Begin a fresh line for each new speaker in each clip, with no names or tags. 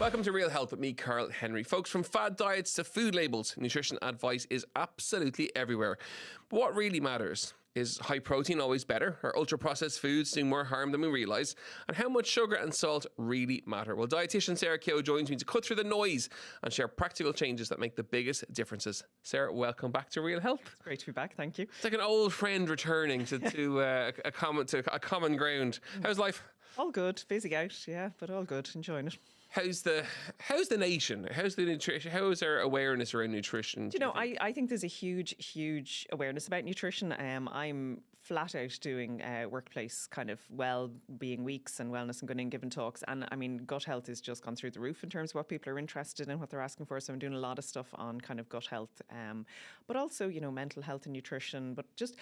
Welcome to Real Health with me, Karl Henry. Folks, from fad diets to food labels, nutrition advice is absolutely everywhere. But what really matters is high protein always better? Are ultra-processed foods doing more harm than we realise? And how much sugar and salt really matter? Well, dietitian Sarah Keogh joins me to cut through the noise and share practical changes that make the biggest differences. Sarah, welcome back to Real Health.
It's great to be back, thank you.
It's like an old friend returning to a common ground. How's life?
All good, busy out, yeah, but all good, enjoying it.
How's the nation? How's the nutrition? How is there awareness around nutrition?
Do you know, I think there's a huge awareness about nutrition. I'm flat out doing workplace kind of well-being weeks and wellness and going in giving talks. And I mean, gut health has just gone through the roof in terms of what people are interested in, what they're asking for. So I'm doing a lot of stuff on kind of gut health, but also, you know, mental health and nutrition. But just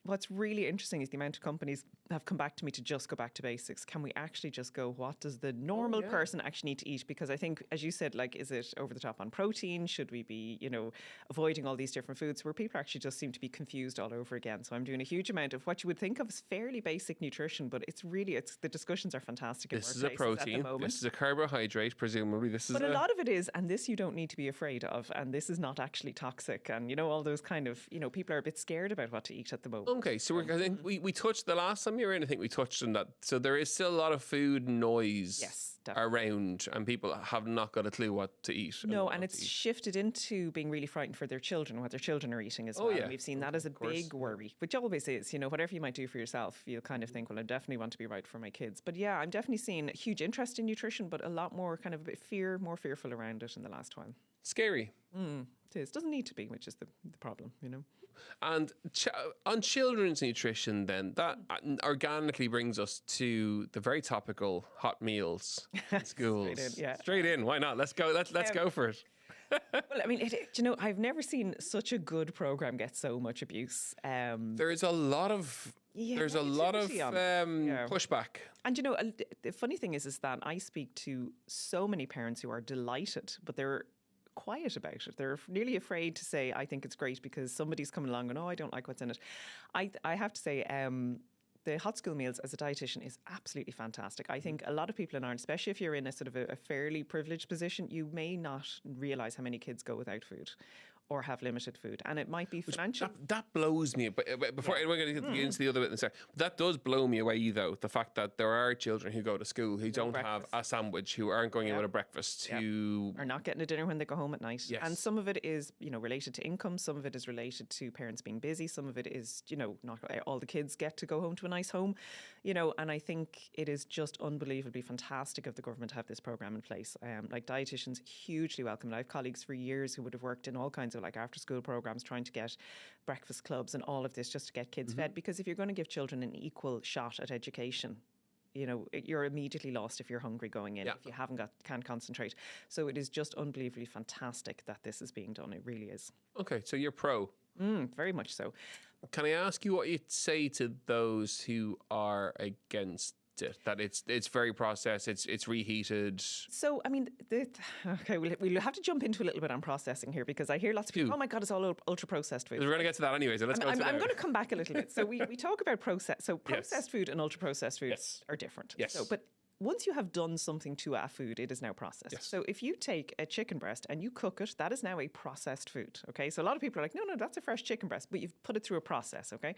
what's really interesting is the amount of companies have come back to me to just go back to basics. Can we actually just go, what does the normal person actually need to eat? Because I think, as you said, like, is it over the top on protein? Should we be, you know, avoiding all these different foods where people actually just seem to be confused all over again? So I'm doing a huge amount of what you would think of as fairly basic nutrition, but it's the discussions are fantastic.
This is a protein, this is a carbohydrate, presumably.
But a lot of it is, and this you don't need to be afraid of, and this is not actually toxic. And, you know, all those kind of, you know, people are a bit scared about what to eat at the moment.
Okay, so I think we touched the last time you were in. I think we touched on that. So there is still a lot of food noise around, and people have not got a clue what to eat.
No, and it's shifted into being really frightened for their children, what their children are eating as well. And we've seen that as a big worry, which always is. You know, whatever you might do for yourself, you'll kind of think, well, I definitely want to be right for my kids. But yeah, I'm definitely seeing a huge interest in nutrition, but a lot more kind of a bit more fearful around it in the last while.
Scary.
It is. Doesn't need to be, which is the problem, you know.
And on children's nutrition, then, that organically brings us to the very topical hot meals in schools. Straight in. Why not? Let's go. Let's go for it.
Well, I mean, you know, I've never seen such a good programme get so much abuse.
There is a lot of pushback.
And, you know, the funny thing is that I speak to so many parents who are delighted, but they're quiet about it. They're nearly afraid to say, I think it's great, because somebody's coming along and, I don't like what's in it. I have to say, the hot school meals as a dietitian is absolutely fantastic. I think a lot of people in Ireland, especially if you're in a sort of a fairly privileged position, you may not realise how many kids go without food or have limited food. And it might be financial. That
blows me. But before we're going to get into the other bit in a second, that does blow me away, though. The fact that there are children who go to school who don't have a sandwich, who aren't going in with a breakfast, who
are not getting a dinner when they go home at night.
Yes.
And some of it is, you know, related to income. Some of it is related to parents being busy. Some of it is, you know, not all the kids get to go home to a nice home, you know. And I think it is just unbelievably fantastic of the government to have this programme in place. Like, dietitians, hugely welcome. And I have colleagues for years who would have worked in all kinds of like after school programmes trying to get breakfast clubs and all of this just to get kids fed. Because if you're going to give children an equal shot at education, you know, you're immediately lost if you're hungry going in, if you can't concentrate. So it is just unbelievably fantastic that this is being done. It really is. Okay,
so you're pro.
Very much so.
Can I ask you what you'd say to those who are against it, that it's very processed, it's reheated?
So, I mean, we'll have to jump into a little bit on processing here, because I hear lots of people, oh my God, it's all ultra-processed food.
We're going to get to that anyway, so let's go to that.
I'm going to come back a little bit. So we talk about processed food and ultra-processed foods are different.
Yes.
So, but once you have done something to a food, it is now processed.
Yes.
So if you take a chicken breast and you cook it, that is now a processed food, okay? So a lot of people are like, no, that's a fresh chicken breast, but you've put it through a process, okay?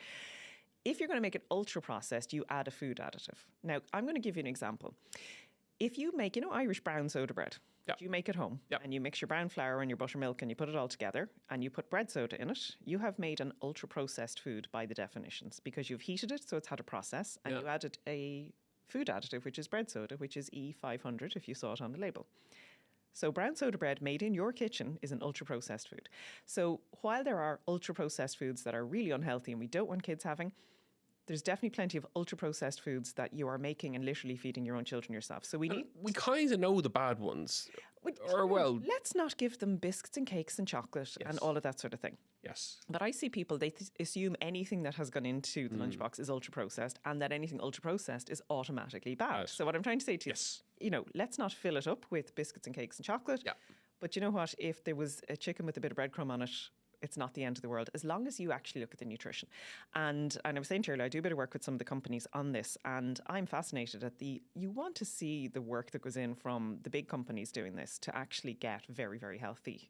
If you're going to make it ultra-processed, you add a food additive. Now, I'm going to give you an example. If you make, you know, Irish brown soda bread, you make it home, and you mix your brown flour and your buttermilk and you put it all together and you put bread soda in it, you have made an ultra-processed food by the definitions, because you've heated it, so it's had a process, and you added a food additive, which is bread soda, which is E500 if you saw it on the label. So brown soda bread made in your kitchen is an ultra-processed food. So while there are ultra-processed foods that are really unhealthy and we don't want kids having, there's definitely plenty of ultra-processed foods that you are making and literally feeding your own children yourself. So we
kind of know the bad ones.
Let's not give them biscuits and cakes and chocolate and all of that sort of thing.
Yes.
But I see people, they assume anything that has gone into the lunchbox is ultra-processed, and that anything ultra-processed is automatically bad. So what I'm trying to say to you is, you know, let's not fill it up with biscuits and cakes and chocolate. Yeah. But you know what? If there was a chicken with a bit of breadcrumb on it, It's not the end of the world, as long as you actually look at the nutrition. And I was saying to you earlier, I do a bit of work with some of the companies on this, and I'm fascinated at you want to see the work that goes in from the big companies doing this to actually get very, very healthy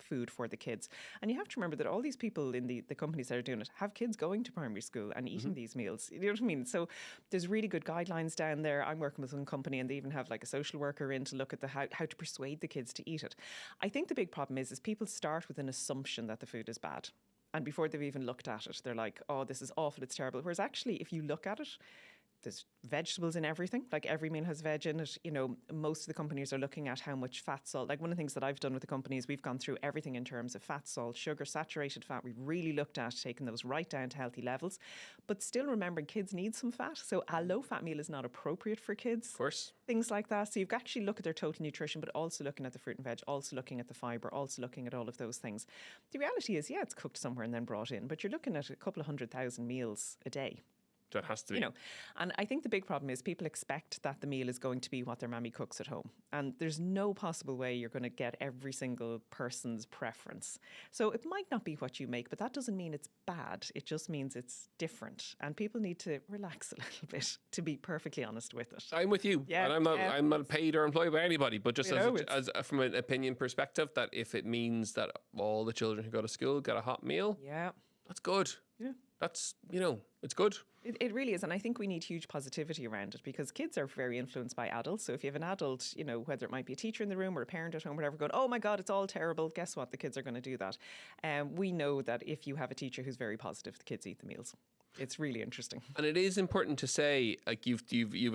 food for the kids. And you have to remember that all these people in the companies that are doing it have kids going to primary school and eating these meals. You know what I mean? So there's really good guidelines down there. I'm working with one company and they even have like a social worker in to look at how to persuade the kids to eat it. I think the big problem is people start with an assumption that the food is bad. And before they've even looked at it, they're like, oh, this is awful, it's terrible. Whereas actually, if you look at it, there's vegetables in everything. Like every meal has veg in it. You know, most of the companies are looking at how much fat, salt. Like one of the things that I've done with the companies, we've gone through everything in terms of fat, salt, sugar, saturated fat. We've really looked at taking those right down to healthy levels. But still remembering kids need some fat. So a low-fat meal is not appropriate for kids.
Of course. Things
like that. So you've got to actually look at their total nutrition, but also looking at the fruit and veg, also looking at the fibre, also looking at all of those things. The reality is, yeah, it's cooked somewhere and then brought in, but you're looking at a couple of 100,000 meals a day.
That has to be.
You know, and I think the big problem is people expect that the meal is going to be what their mammy cooks at home. And there's no possible way you're going to get every single person's preference. So it might not be what you make, but that doesn't mean it's bad. It just means it's different. And people need to relax a little bit, to be perfectly honest with it.
I'm with you. Yeah, and I'm not paid or employed by anybody, but just as from an opinion perspective, that if it means that all the children who go to school get a hot meal, that's good.
Yeah.
That's, it's good.
It really is. And I think we need huge positivity around it because kids are very influenced by adults. So if you have an adult, whether it might be a teacher in the room or a parent at home, whatever, going, oh my God, it's all terrible. Guess what? The kids are going to do that. We know that if you have a teacher who's very positive, the kids eat the meals. It's really interesting.
And it is important to say, like you've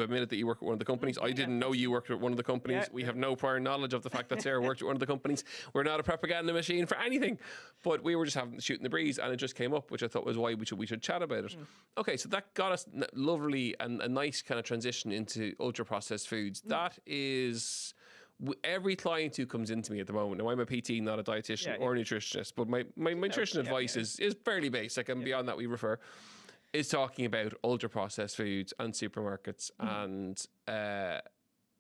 admitted that you work at one of the companies. I didn't know you worked at one of the companies. We have no prior knowledge of the fact that Sarah worked at one of the companies. We're not a propaganda machine for anything. But we were just shooting the breeze and it just came up, which I thought was why we should chat about it. Okay, so that got us lovely and a nice kind of transition into ultra-processed foods. That is... Every client who comes into me at the moment, now I'm a PT, not a dietitian or a nutritionist, but my nutrition advice is fairly basic, and beyond that we refer, is talking about ultra-processed foods and supermarkets, and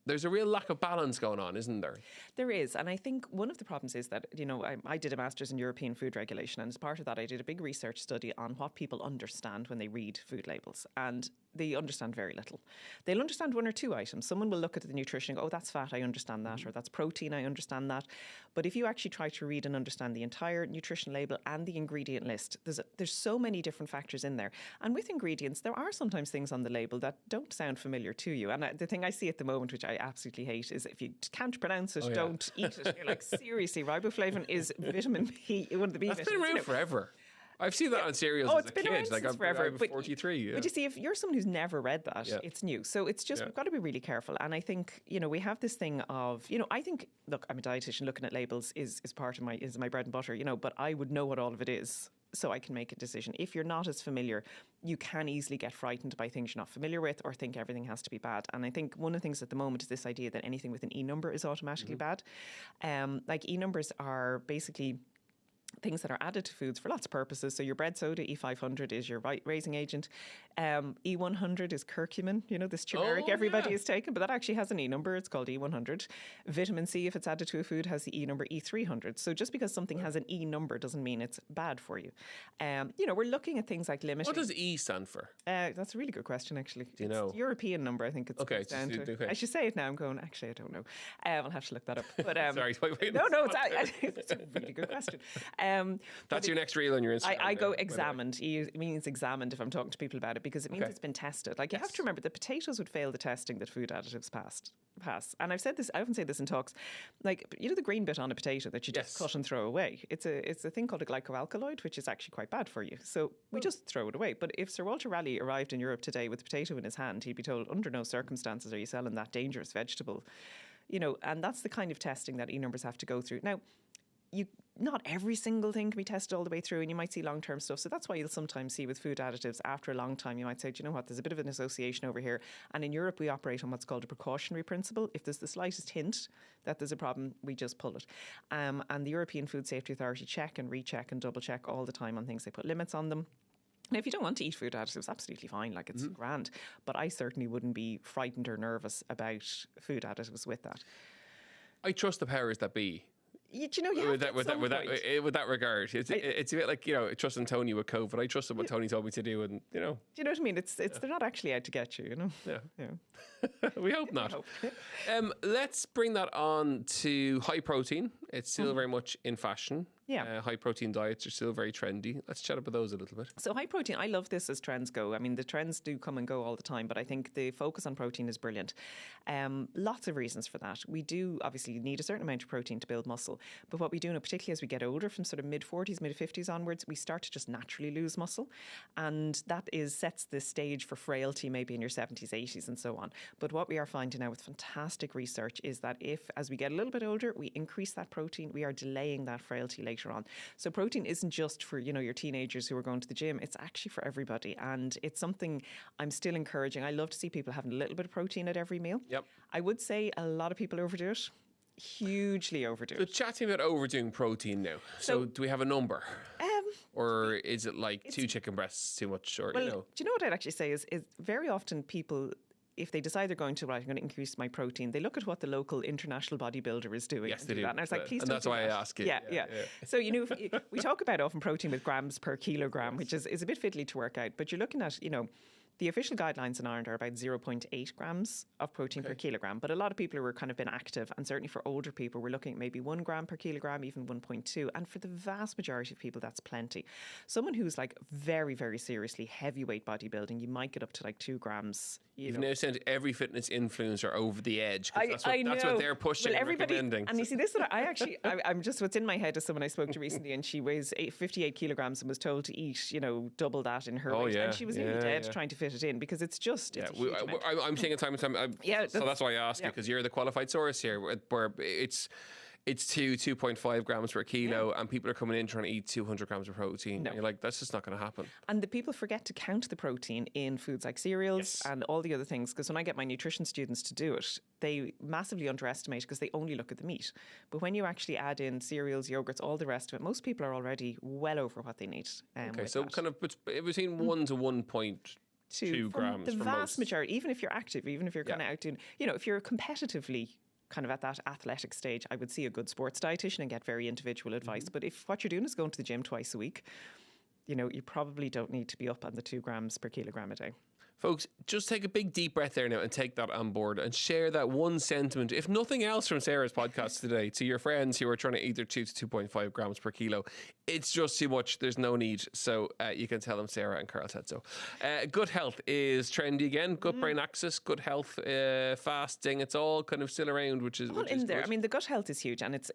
there's a real lack of balance going on, isn't there?
There is. And I think one of the problems is that, I did a master's in European food regulation. And as part of that, I did a big research study on what people understand when they read food labels. And they understand very little. They'll understand one or two items. Someone will look at the nutrition and go, oh, that's fat, I understand that. Or that's protein, I understand that. But if you actually try to read and understand the entire nutrition label and the ingredient list, there's so many different factors in there. And with ingredients, there are sometimes things on the label that don't sound familiar to you. And the thing I see at the moment, which I absolutely hate, is if you can't pronounce it, don't eat it. You're like, seriously, riboflavin is vitamin B, one of the B vitamins.
That's been around forever. I've seen that on cereals as a kid.
It's forever.
I'm 43.
But you see, if you're someone who's never read that, it's new. So it's just, we've got to be really careful. And I think, we have this thing of, I think, look, I'm a dietitian, looking at labels is part of my bread and butter, but I would know what all of it is so I can make a decision. If you're not as familiar, you can easily get frightened by things you're not familiar with or think everything has to be bad. And I think one of the things at the moment is this idea that anything with an E number is automatically bad. Like E numbers are basically things that are added to foods for lots of purposes. So your bread soda, E500 is your raising agent. E100 is curcumin, this turmeric everybody is taking, but that actually has an E number. It's called E100. Vitamin C, if it's added to a food, has the E number E300. So just because something has an E number doesn't mean it's bad for you. We're looking at things like limiting.
What does E stand for?
That's a really good question, actually.
Do you know?
It's European number, I think it's down to. Okay. I should say it now. I'm going, actually, I don't know. I'll have to look that up. But
Sorry, wait.
No, it's a really good question.
That's your next reel on your Instagram.
I go examined. It means examined if I'm talking to people about it because it means it's been tested. Like you have to remember that potatoes would fail the testing that food additives pass. And I've said this, I often say this in talks, like, the green bit on a potato that you just cut and throw away. It's a thing called a glycoalkaloid, which is actually quite bad for you. So we just throw it away. But if Sir Walter Raleigh arrived in Europe today with a potato in his hand, he'd be told, under no circumstances are you selling that dangerous vegetable. And that's the kind of testing that E-numbers have to go through. Now, not every single thing can be tested all the way through, and you might see long-term stuff. So that's why you'll sometimes see with food additives, after a long time, you might say, do you know what, there's a bit of an association over here. And in Europe, we operate on what's called a precautionary principle. If there's the slightest hint that there's a problem, we just pull it. And the European Food Safety Authority check and recheck and double-check all the time on things. They put limits on them. Now, if you don't want to eat food additives, absolutely fine, like it's grand. But I certainly wouldn't be frightened or nervous about food additives with that.
I trust the powers that be.
You know, you have to at some point.
with that regard, it's a bit like, you know, trusting Tony with COVID. I trusted what Tony told me to do, and you know.
Do you know what I mean? They're not actually out to get you, you know.
Yeah. We hope not. Let's bring that on to high protein. It's still very much in fashion.
Yeah.
High protein diets are still very trendy. Let's chat about those a little bit.
So high protein, I love this as trends go. I mean, the trends do come and go all the time, but I think the focus on protein is brilliant. Lots of reasons for that. We do obviously need a certain amount of protein to build muscle, but what we do, particularly as we get older, from sort of mid-40s, mid-50s onwards, we start to just naturally lose muscle, and that sets the stage for frailty maybe in your 70s, 80s and so on. But what we are finding now with fantastic research is that if, as we get a little bit older, we increase that protein, we are delaying that frailty later on. So protein isn't just for, you know, your teenagers who are going to the gym. It's actually for everybody. And it's something I'm still encouraging. I love to see people having a little bit of protein at every meal.
Yep.
I would say a lot of people overdo it. Hugely overdo it.
So chatting about overdoing protein now. So do we have a number? Or is it like 2 chicken breasts too much? Or,
well,
you know?
do you know what I'd actually say is very often people, if they decide they're going to, right, I'm going to increase my protein, they look at what the local international bodybuilder is doing.
Yes, they do.
That. And I was like, please
and
don't
that's
do
why
that.
I ask you.
Yeah. So, you know, we talk about often protein with grams per kilogram, which is a bit fiddly to work out. But you're looking at, you know, the official guidelines in Ireland are about 0.8 grams of protein per kilogram. But a lot of people who are kind of been active, and certainly for older people, we're looking at maybe 1 gram per kilogram, even 1.2. And for the vast majority of people, that's plenty. Someone who's like very, very seriously heavyweight bodybuilding, you might get up to like 2 grams.
You've now sent every fitness influencer over the edge. That's what they're pushing and recommending.
And you see, this is what I'm just, what's in my head is someone I spoke to recently, and she weighs 58 kilograms and was told to eat, you know, double that in her weight. And she was nearly dead trying to fit it in, because it's just, it's a huge amount.
I'm saying it time and time. So that's why I ask you, because you're the qualified source here, where it's 2.5 grams per kilo, and people are coming in trying to eat 200 grams of protein. No. And you're like, that's just not going to happen.
And the people forget to count the protein in foods like cereals and all the other things. Because when I get my nutrition students to do it, they massively underestimate, because they only look at the meat. But when you actually add in cereals, yogurts, all the rest of it, most people are already well over what they need.
Okay, so kind of between 1 to 1.2 grams.
The
for
vast
most.
majority, even if you're active, even if you're kind of out doing, you know, if you're competitively kind of at that athletic stage, I would see a good sports dietitian and get very individual advice. But if what you're doing is going to the gym twice a week, you know, you probably don't need to be up on the 2 grams per kilogram a day.
Folks, just take a big deep breath there now and take that on board and share that one sentiment, if nothing else from Sarah's podcast today, to your friends who are trying to eat their 2 to 2.5 grams per kilo. It's just too much. There's no need. So you can tell them Sarah and Karl said so. Good health is trendy again. Gut brain axis, good health, fasting. It's all kind of still around, which is there. Good.
I mean, the gut health is huge, and it's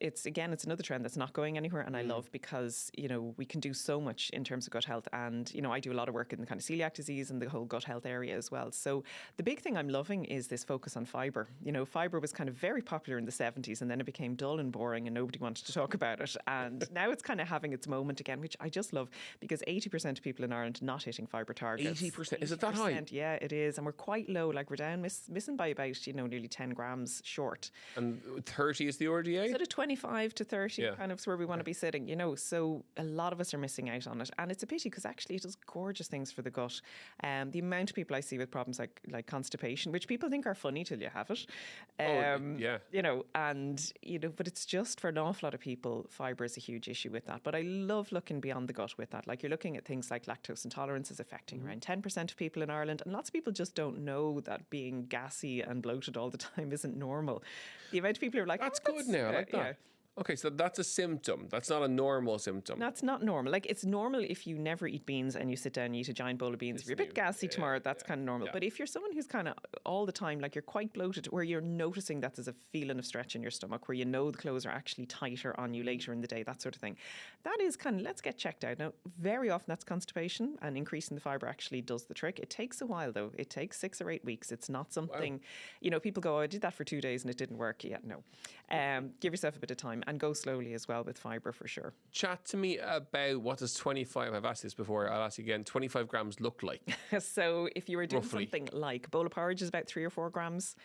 another trend that's not going anywhere. And I love, because, you know, we can do so much in terms of gut health. And, you know, I do a lot of work in the kind of celiac disease and the whole gut health area as well. So the big thing I'm loving is this focus on fibre. You know, fibre was kind of very popular in the 70s, and then it became dull and boring and nobody wanted to talk about it. And now it's kind of having its moment again, which I just love, because 80% of people in Ireland are not hitting fibre targets.
80%? Is it that high?
Yeah, it is. And we're quite low. Like, we're down missing by about, you know, nearly 10 grams short.
And 30 is the RDA?
Sort of 25 to 30 kind of is where we want to be sitting, you know. So a lot of us are missing out on it. And it's a pity, because actually it does gorgeous things for the gut. The amount of people I see with problems like constipation, which people think are funny till you have it. You know, and, you know, but it's just, for an awful lot of people, fibre is a huge issue with that. But I love looking beyond the gut with that. Like, you're looking at things like lactose intolerance is affecting around 10% of people in Ireland. And lots of people just don't know that being gassy and bloated all the time isn't normal. The amount of people who are like,
that's good now, I like that. Yeah. Okay, so that's a symptom. That's not a normal symptom.
That's not normal. Like, it's normal if you never eat beans and you sit down and eat a giant bowl of beans. If you're a bit gassy tomorrow, that's kind of normal. Yeah. But if you're someone who's kind of all the time, like, you're quite bloated, where you're noticing that there's a feeling of stretch in your stomach, where you know the clothes are actually tighter on you later in the day, that sort of thing, that is kind of, let's get checked out. Now, very often that's constipation, and increasing the fibre actually does the trick. It takes a while, though. It takes 6 or 8 weeks. It's not something, you know, people go, oh, I did that for 2 days and it didn't work. Yeah, no. Give yourself a bit of time and go slowly as well with fibre, for sure.
Chat to me about what does 25, I've asked this before, I'll ask you again, 25 grams look like?
So if you were doing something like, bowl of porridge is about 3 or 4 grams.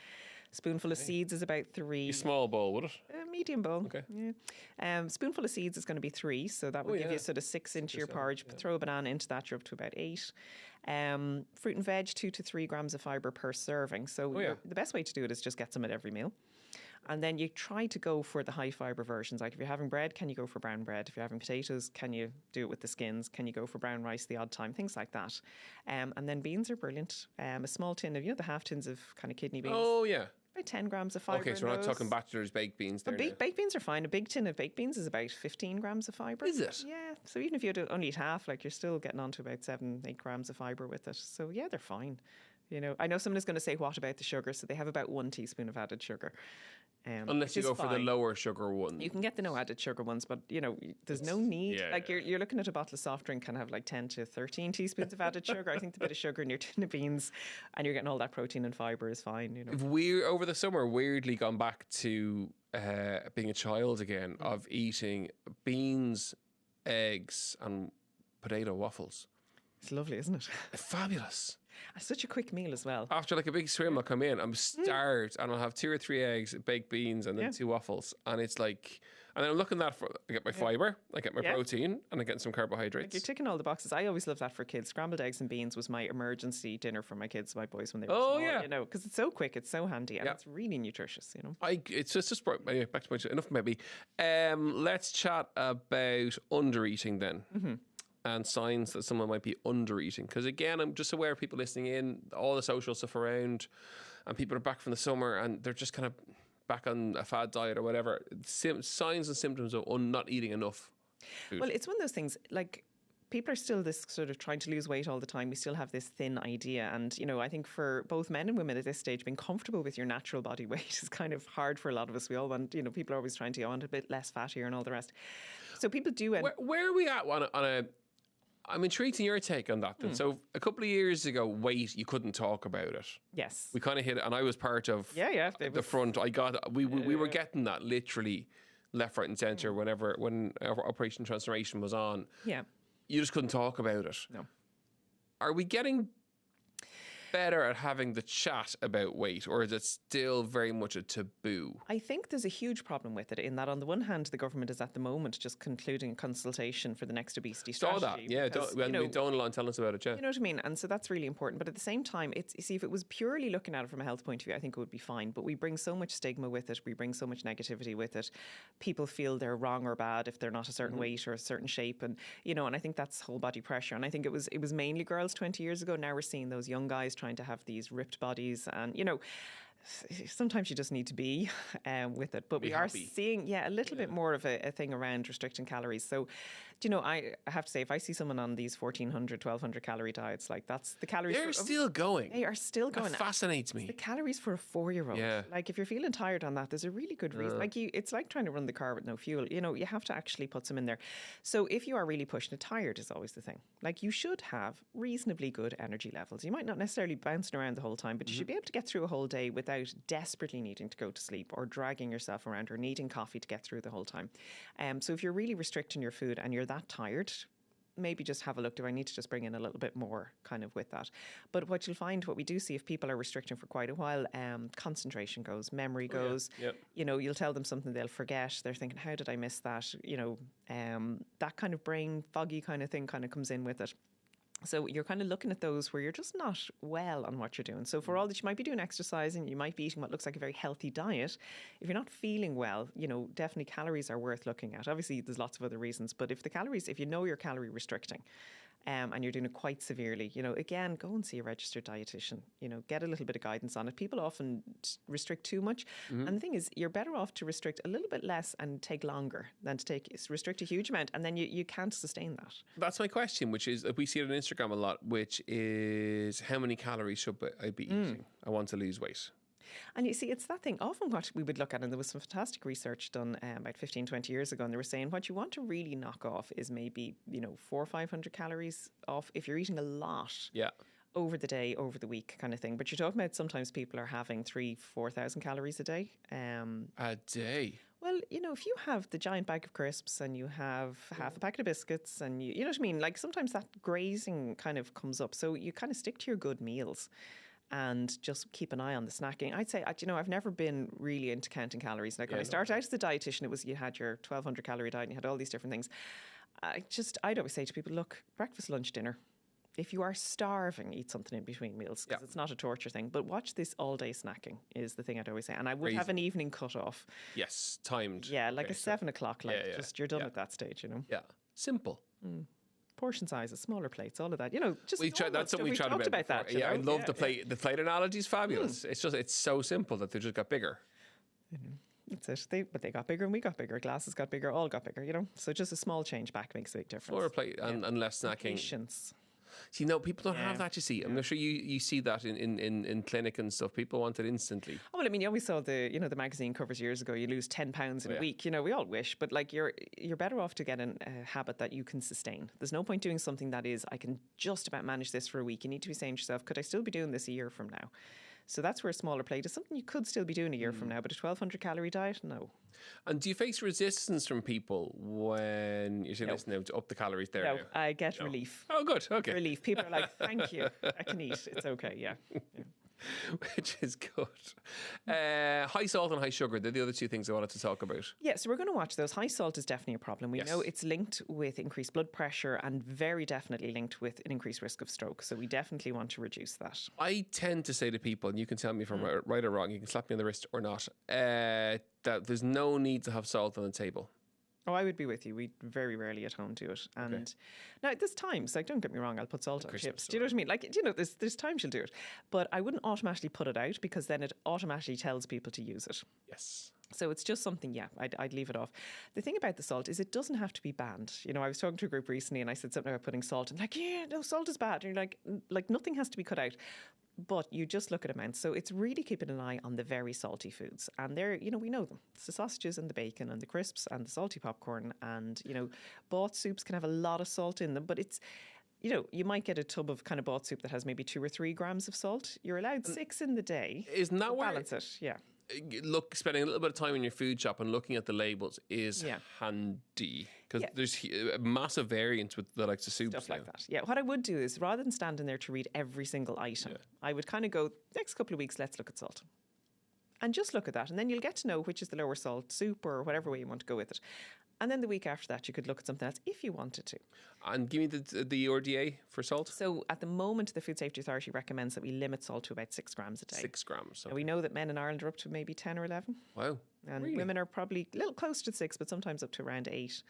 Spoonful of seeds is about 3.
A small bowl, would it?
medium bowl.
Okay.
Yeah. Spoonful of seeds is going to be 3, so that would give you sort of 6 into your porridge. Throw a banana into that, you're up to about 8. Fruit and veg, 2 to 3 grams of fibre per serving. So the best way to do it is just get some at every meal. And then you try to go for the high fibre versions. Like if you're having bread, can you go for brown bread? If you're having potatoes, can you do it with the skins? Can you go for brown rice the odd time? Things like that. And then beans are brilliant. A small tin of, the half tins of kind of kidney beans.
Oh, yeah.
About 10 grams of fibre.
Okay, so we're not talking bachelor's baked beans there.
Baked beans are fine. A big tin of baked beans is about 15 grams of fibre.
Is it?
Yeah. So even if you only eat half, like you're still getting on to about 7-8 grams of fibre with it. So yeah, they're fine. I know someone is going to say, what about the sugar? So they have about 1 teaspoon of added sugar.
Unless you go for the lower sugar one.
You can get the no added sugar ones, but there's no need. You're looking at a bottle of soft drink can have like 10 to 13 teaspoons of added sugar. I think the bit of sugar in your tin of beans and you're getting all that protein and fibre is fine.
If we over the summer weirdly gone back to being a child again of eating beans, eggs and potato waffles.
It's lovely, isn't it?
Fabulous.
It's such a quick meal as well.
After like a big swim, I'll come in, I'm starved, and I'll have 2 or 3 eggs, baked beans, and then 2 waffles. And it's like, and then I'm looking at that I get my fibre, I get my protein, and I get some carbohydrates.
You're ticking all the boxes. I always love that for kids. Scrambled eggs and beans was my emergency dinner for my kids, my boys, when they were small. Because it's so quick, it's so handy, and it's really nutritious.
It's just anyway, back to my enough maybe. Let's chat about undereating then. And signs that someone might be under-eating. Because again, I'm just aware of people listening in, all the social stuff around, and people are back from the summer and they're just kind of back on a fad diet or whatever. Signs and symptoms of not eating enough food.
Well, it's one of those things, like, people are still this sort of trying to lose weight all the time. We still have this thin idea. And, I think for both men and women at this stage, being comfortable with your natural body weight is kind of hard for a lot of us. We all want, people are always trying to go on a bit less fattier and all the rest. So people do...
Where are we at on a I'm intrigued in your take on that. Then. So a couple of years ago, weight, you couldn't talk about it.
Yes.
We kind of hit it, and I was part of the front. We were getting that literally left, right and centre when Operation Transformation was on.
Yeah.
You just couldn't talk about it.
No.
Are we getting better at having the chat about weight, or is it still very much a taboo?
I think there's a huge problem with it in that on the one hand, the government is at the moment just concluding a consultation for the next obesity strategy.
Saw that, yeah. Donald tell us about it, yeah.
You know what I mean? And so that's really important. But at the same time, if it was purely looking at it from a health point of view, I think it would be fine. But we bring so much stigma with it. We bring so much negativity with it. People feel they're wrong or bad if they're not a certain weight or a certain shape. And, and I think that's whole body pressure. And I think it was mainly girls 20 years ago. Now we're seeing those young guys trying to have these ripped bodies, and sometimes you just need to be with it. But we are seeing a little bit more of a thing around restricting calories. So I have to say, if I see someone on these 1,400 1,200 calorie diets, like that's the calories
they're still going.
They are still going.
That fascinates me.
It's the calories for a 4-year-old. Like if you're feeling tired on that, there's a really good reason. Like it's like trying to run the car with no fuel. You have to actually put some in there. So if you are really pushing it, tired is always the thing. Like you should have reasonably good energy levels. You might not necessarily bouncing around the whole time, but you should be able to get through a whole day without desperately needing to go to sleep or dragging yourself around or needing coffee to get through the whole time. So if you're really restricting your food and you're that tired, maybe just have a look. Do I need to just bring in a little bit more kind of with that? But what you'll find, what we do see if people are restricting for quite a while, concentration goes, memory goes. You'll tell them something, they'll forget. They're thinking, how did I miss that? That kind of brain foggy kind of thing kind of comes in with it. So you're kind of looking at those where you're just not well on what you're doing. So for all that you might be doing exercising, you might be eating what looks like a very healthy diet. If you're not feeling well, definitely calories are worth looking at. Obviously, there's lots of other reasons, but if you know you're calorie restricting, and you're doing it quite severely, again, go and see a registered dietitian, get a little bit of guidance on it. People often restrict too much. And the thing is, you're better off to restrict a little bit less and take longer than to restrict a huge amount. And then you can't sustain that.
That's my question, which is, we see it on Instagram a lot, which is how many calories should I be eating? I want to lose weight.
And you see, it's that thing. Often what we would look at, and there was some fantastic research done about 15, 20 years ago, and they were saying what you want to really knock off is maybe, 400 or 500 calories off if you're eating a lot.
Yeah.
Over the day, over the week kind of thing. But you're talking about sometimes people are having 3,000-4,000 calories a day.
A day?
Well, if you have the giant bag of crisps and you have half a packet of biscuits and you know what I mean? Like sometimes that grazing kind of comes up. So you kind of stick to your good meals. and just keep an eye on the snacking. I'd say, I've never been really into counting calories. Like when I started out as a dietitian, it was you had your 1,200 calorie diet and you had all these different things. I'd always say to people, look, breakfast, lunch, dinner. If you are starving, eat something in between meals because it's not a torture thing. But watch this all day snacking is the thing I'd always say. And I would have an evening cut off.
Yes, timed.
Yeah, like a 7 o'clock. Just you're done at that stage,
Yeah, simple.
Portion sizes, smaller plates, all of that. Just
that's something we talked about
that.
Yeah, I love the plate. The plate analogy is fabulous. It's so simple that they just got bigger.
That's it. But they got bigger and we got bigger. Glasses got bigger, all got bigger. So just a small change back makes a big difference.
Smaller plate and less snacking.
Patience.
See, no, people don't have that, you see. I'm not sure you see that in clinic and stuff. People want it instantly.
Oh, well, I mean, you always saw the magazine covers years ago, you lose 10 pounds in a week. We all wish, but like you're better off to get a habit that you can sustain. There's no point doing something that is, I can just about manage this for a week. You need to be saying to yourself, could I still be doing this a year from now? So that's where a smaller plate is something you could still be doing a year from now, but a 1,200 calorie diet, no.
And do you face resistance from people when you're saying, listen, now to up the calories there?
No, I get relief.
Oh, good. Okay.
Relief. People are like, thank you. I can eat. It's okay. Yeah.
Which is good. High salt and high sugar, they're the other two things I wanted to talk about.
Yeah, so we're going to watch those. High salt is definitely a problem. We know it's linked with increased blood pressure and very definitely linked with an increased risk of stroke. So we definitely want to reduce that.
I tend to say to people, and you can tell me if I'm right or wrong, you can slap me on the wrist or not, that there's no need to have salt on the table.
Oh, I would be with you. We very rarely at home do it. And now there's times, like, don't get me wrong, I'll put salt on chips. Do you know what I mean? Like, there's times you'll do it. But I wouldn't automatically put it out because then it automatically tells people to use it.
Yes.
So it's just something, I'd leave it off. The thing about the salt is it doesn't have to be banned. I was talking to a group recently and I said something about putting salt and like, no, salt is bad. And you're like nothing has to be cut out. But you just look at amounts. So it's really keeping an eye on the very salty foods. And they're, we know them. It's the sausages and the bacon and the crisps and the salty popcorn. And, bought soups can have a lot of salt in them. But it's, you might get a tub of kind of bought soup that has maybe 2 or 3 grams of salt. You're allowed 6 in the day.
Isn't that where...
balance it, yeah.
Look, spending a little bit of time in your food shop and looking at the labels is handy because there's a massive variance with the likes of soups.
Stuff like that. Yeah. What I would do is rather than standing there to read every single item, I would kind of go, next couple of weeks, let's look at salt. And just look at that. And then you'll get to know which is the lower salt soup or whatever way you want to go with it. And then the week after that, you could look at something else if you wanted to.
And give me the RDA for salt.
So at the moment, the Food Safety Authority recommends that we limit salt to about 6 grams a day.
6 grams. Okay.
And we know that men in Ireland are up to maybe 10 or 11.
Wow.
And
really?
Women are probably a little closer to 6, but sometimes up to around 8.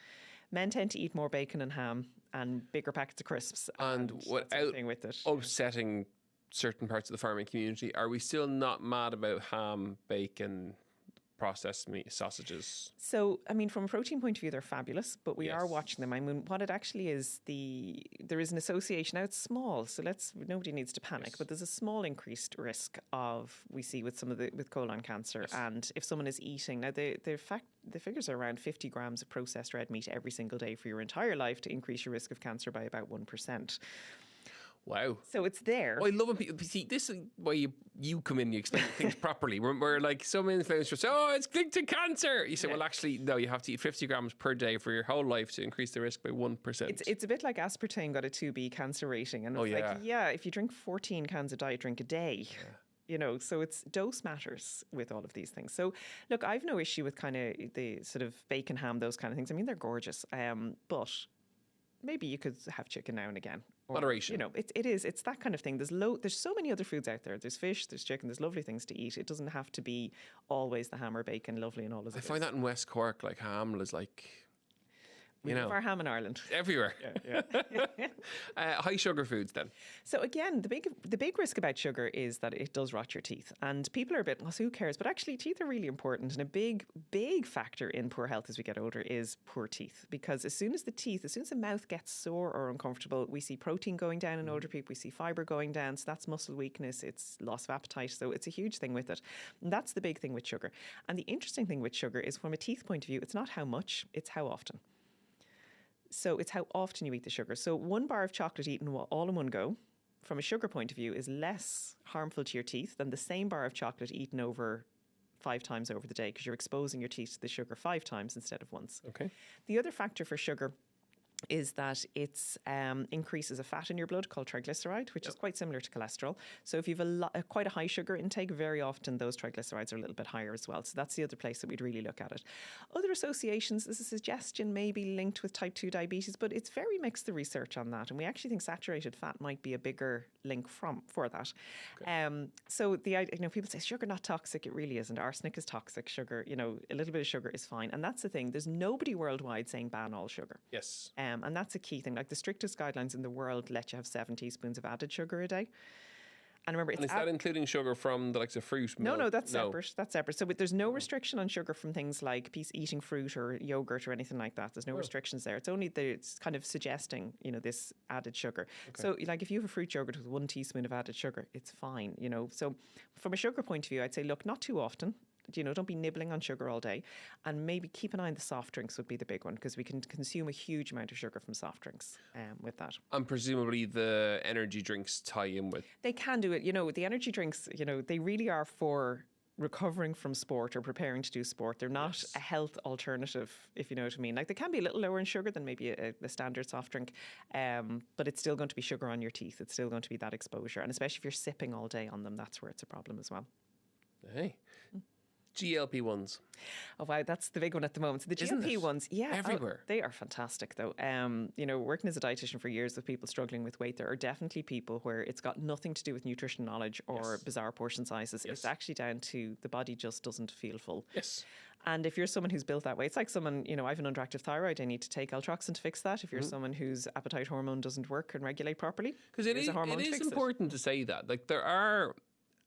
Men tend to eat more bacon and ham and bigger packets of crisps.
And without
with it.
upsetting certain parts of the farming community, are we still not mad about ham, bacon, processed meat, sausages?
So, I mean, from a protein point of view, they're fabulous, but we are watching them. I mean, what it actually is, there is an association. Now, it's small, so nobody needs to panic, but there's a small increased risk we see with with colon cancer. And if someone is eating, now the figures are around 50 grams of processed red meat every single day for your entire life to increase your risk of cancer by about 1%.
Wow.
So it's there.
I love when people see this is why you come in and you explain things properly. We're like some influencers say, oh, it's linked to cancer. You say, well, actually, no, you have to eat 50 grams per day for your whole life to increase the risk by 1%.
It's a bit like aspartame got a 2B cancer rating. And it's if you drink 14 cans of diet drink a day, so it's dose matters with all of these things. So look, I've no issue with kind of the sort of bacon, ham, those kind of things. I mean, they're gorgeous. But maybe you could have chicken now and again. Or,
moderation.
It's that kind of thing. There's so many other foods out there. There's fish, there's chicken, there's lovely things to eat. It doesn't have to be always the ham or bacon, lovely and all of that.
I find that in West Cork, like ham is like...
We have our ham in Ireland.
Everywhere. High sugar foods then.
So again, the big risk about sugar is that it does rot your teeth. And people are a bit, well, so who cares? But actually teeth are really important. And a big factor in poor health as we get older is poor teeth. Because as soon as the mouth gets sore or uncomfortable, we see protein going down in older people, we see fibre going down. So that's muscle weakness, it's loss of appetite. So it's a huge thing with it. And that's the big thing with sugar. And the interesting thing with sugar is from a teeth point of view, it's not how much, it's how often. So it's how often you eat the sugar. So 1 bar of chocolate eaten all in one go, from a sugar point of view, is less harmful to your teeth than the same bar of chocolate eaten over 5 times over the day, because you're exposing your teeth to the sugar 5 times instead of once.
Okay.
The other factor for sugar is that it increases a fat in your blood called triglyceride, which is quite similar to cholesterol. So if you have quite a high sugar intake, very often those triglycerides are a little bit higher as well. So that's the other place that we'd really look at it. Other associations, there's a suggestion may be linked with type 2 diabetes, but it's very mixed, the research on that. And we actually think saturated fat might be a bigger link for that. Okay. So people say sugar not toxic. It really isn't. Arsenic is toxic. Sugar, a little bit of sugar is fine. And that's the thing. There's nobody worldwide saying ban all sugar.
Yes.
And that's a key thing. Like the strictest guidelines in the world let you have 7 teaspoons of added sugar a day. And remember,
is that including sugar from the likes of fruit? Milk?
No, that's separate. That's separate. So there's no restriction on sugar from things like eating fruit or yogurt or anything like that. There's no restrictions there. It's only it's kind of suggesting, this added sugar. Okay. So like if you have a fruit yogurt with 1 teaspoon of added sugar, it's fine, So from a sugar point of view, I'd say, look, not too often. Don't be nibbling on sugar all day, and maybe keep an eye on the soft drinks would be the big one, because we can consume a huge amount of sugar from soft drinks with that.
And presumably the energy drinks tie in with.
They can do it. The energy drinks, they really are for recovering from sport or preparing to do sport. They're not a health alternative, if you know what I mean. Like they can be a little lower in sugar than maybe a standard soft drink, but it's still going to be sugar on your teeth. It's still going to be that exposure, and especially if you're sipping all day on them, that's where it's a problem as well.
Hey. GLP-1s.
Oh, wow, that's the big one at the moment. So the GLP-1s,
everywhere.
They are fantastic, though. Working as a dietitian for years with people struggling with weight, there are definitely people where it's got nothing to do with nutrition knowledge or bizarre portion sizes. Yes. It's actually down to the body just doesn't feel full.
Yes.
And if you're someone who's built that way, it's like someone, I have an underactive thyroid, I need to take Altroxin to fix that. If you're someone whose appetite hormone doesn't work and regulate properly,
because it is important to say that. Like there are...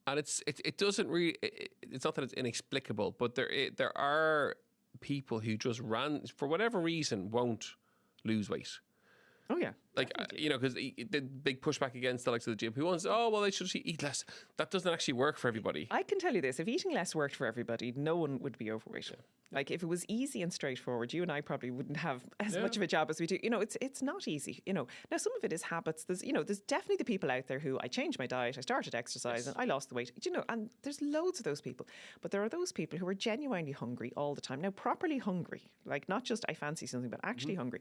And it doesn't really. It's not that it's inexplicable, but there are people who just for whatever reason won't lose weight.
Oh yeah,
like because the big pushback against the likes of the GLP-1s. Oh well, they should eat less. That doesn't actually work for everybody.
I can tell you this: if eating less worked for everybody, no one would be overweight. Yeah. Like if it was easy and straightforward, you and I probably wouldn't have as much of a job as we do. It's not easy. Now some of it is habits. There's definitely the people out there who I changed my diet, I started exercising, and I lost the weight. And there's loads of those people. But there are those people who are genuinely hungry all the time. Now, properly hungry, like not just I fancy something, but actually hungry,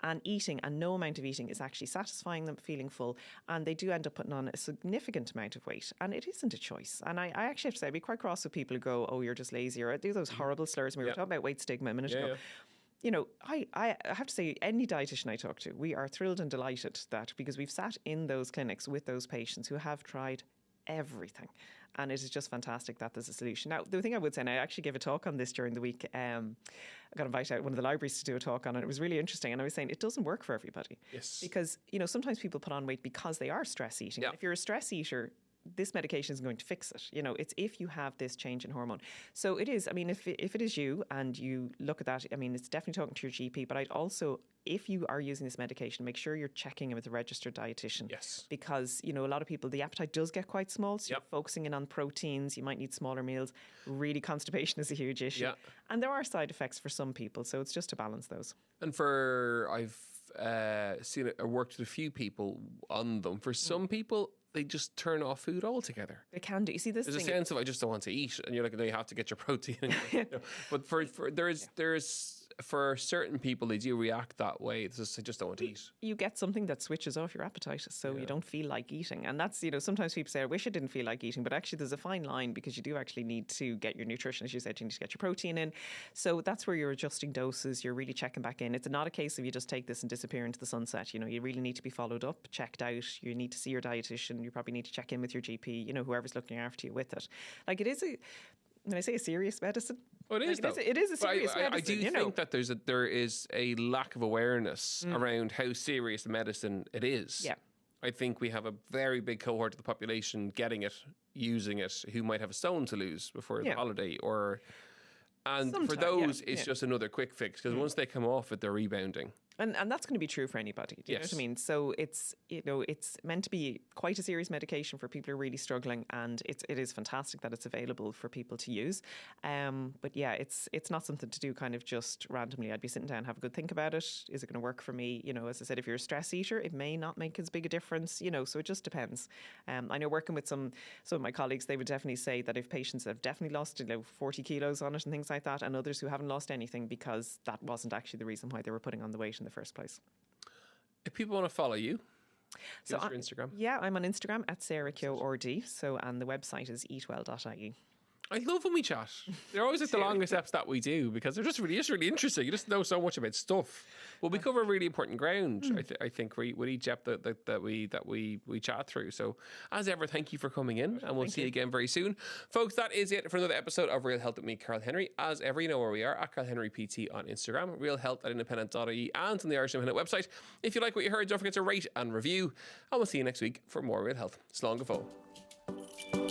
and eating, and no amount of eating is actually satisfying them, feeling full, and they do end up putting on a significant amount of weight, and it isn't a choice. And I actually have to say, I'd be quite cross with people who go, "Oh, you're just lazy," or do those horrible slurs. We were talking about weight stigma a minute ago. Yeah. I have to say, any dietitian I talk to, we are thrilled and delighted that, because we've sat in those clinics with those patients who have tried everything. And it is just fantastic that there's a solution. Now, the thing I would say, and I actually gave a talk on this during the week, I got invited out one of the libraries to do a talk on it. It was really interesting. And I was saying it doesn't work for everybody.
Yes.
Because, sometimes people put on weight because they are stress eating. Yeah. If you're a stress eater, this medication isn't going to fix it. It's if you have this change in hormone. So it is, if it is you and you look at that, it's definitely talking to your GP, but I'd also, if you are using this medication, make sure you're checking it with a registered dietitian.
Yes.
Because, a lot of people, the appetite does get quite small. So you're focusing in on proteins, you might need smaller meals. Really, constipation is a huge issue. Yeah. And there are side effects for some people. So it's just to balance those.
And I've seen it, I worked with a few people on them. For some people, they just turn off food altogether.
They can do. You see, there's
a sense of I just don't want to eat, and you're like, no, you have to get your protein. But there's for certain people, they do react that way. It's just, I just don't want to eat.
You get something that switches off your appetite, so you don't feel like eating. And that's, sometimes people say, I wish I didn't feel like eating, but actually there's a fine line, because you do actually need to get your nutrition. As you said, you need to get your protein in. So that's where you're adjusting doses. You're really checking back in. It's not a case of you just take this and disappear into the sunset. You really need to be followed up, checked out. You need to see your dietitian. You probably need to check in with your GP, whoever's looking after you with it. Like, it is when I say a serious medicine.
Oh, it is, though.
It is a serious medicine.
I do think that there is a lack of awareness around how serious medicine it is. Yeah. I think we have a very big cohort of the population getting it, using it, who might have a stone to lose before the holiday, and for those, it's just another quick fix, because once they come off it, they're rebounding. And
that's going to be true for anybody. Do you know what I mean? So it's meant to be quite a serious medication for people who are really struggling, and it is fantastic that it's available for people to use. But yeah, it's not something to do kind of just randomly. I'd be sitting down, have a good think about it. Is it going to work for me? As I said, if you're a stress eater, it may not make as big a difference. So it just depends. I know, working with some of my colleagues, they would definitely say that if patients have definitely lost 40 kilos on it and things like that, and others who haven't lost anything because that wasn't actually the reason why they were putting on the weight in the first place.
If people want to follow you,
So
give us your Instagram.
Yeah, I'm on Instagram at Sarah Keogh RD. So, and the website is eatwell.ie.
I love when we chat. They're always like the longest eps that we do because they're just really interesting. You just know so much about stuff. Well, we cover really important ground. I think with each ep that we chat through. So, as ever, thank you for coming in, and we'll see you again very soon, folks. That is it for another episode of Real Health with me, Karl Henry. As ever, you know where we are at Karl Henry PT on Instagram, Real Health at independent.ie, and on the Irish Independent website. If you like what you heard, don't forget to rate and review, and we'll see you next week for more Real Health. Slán go fóill.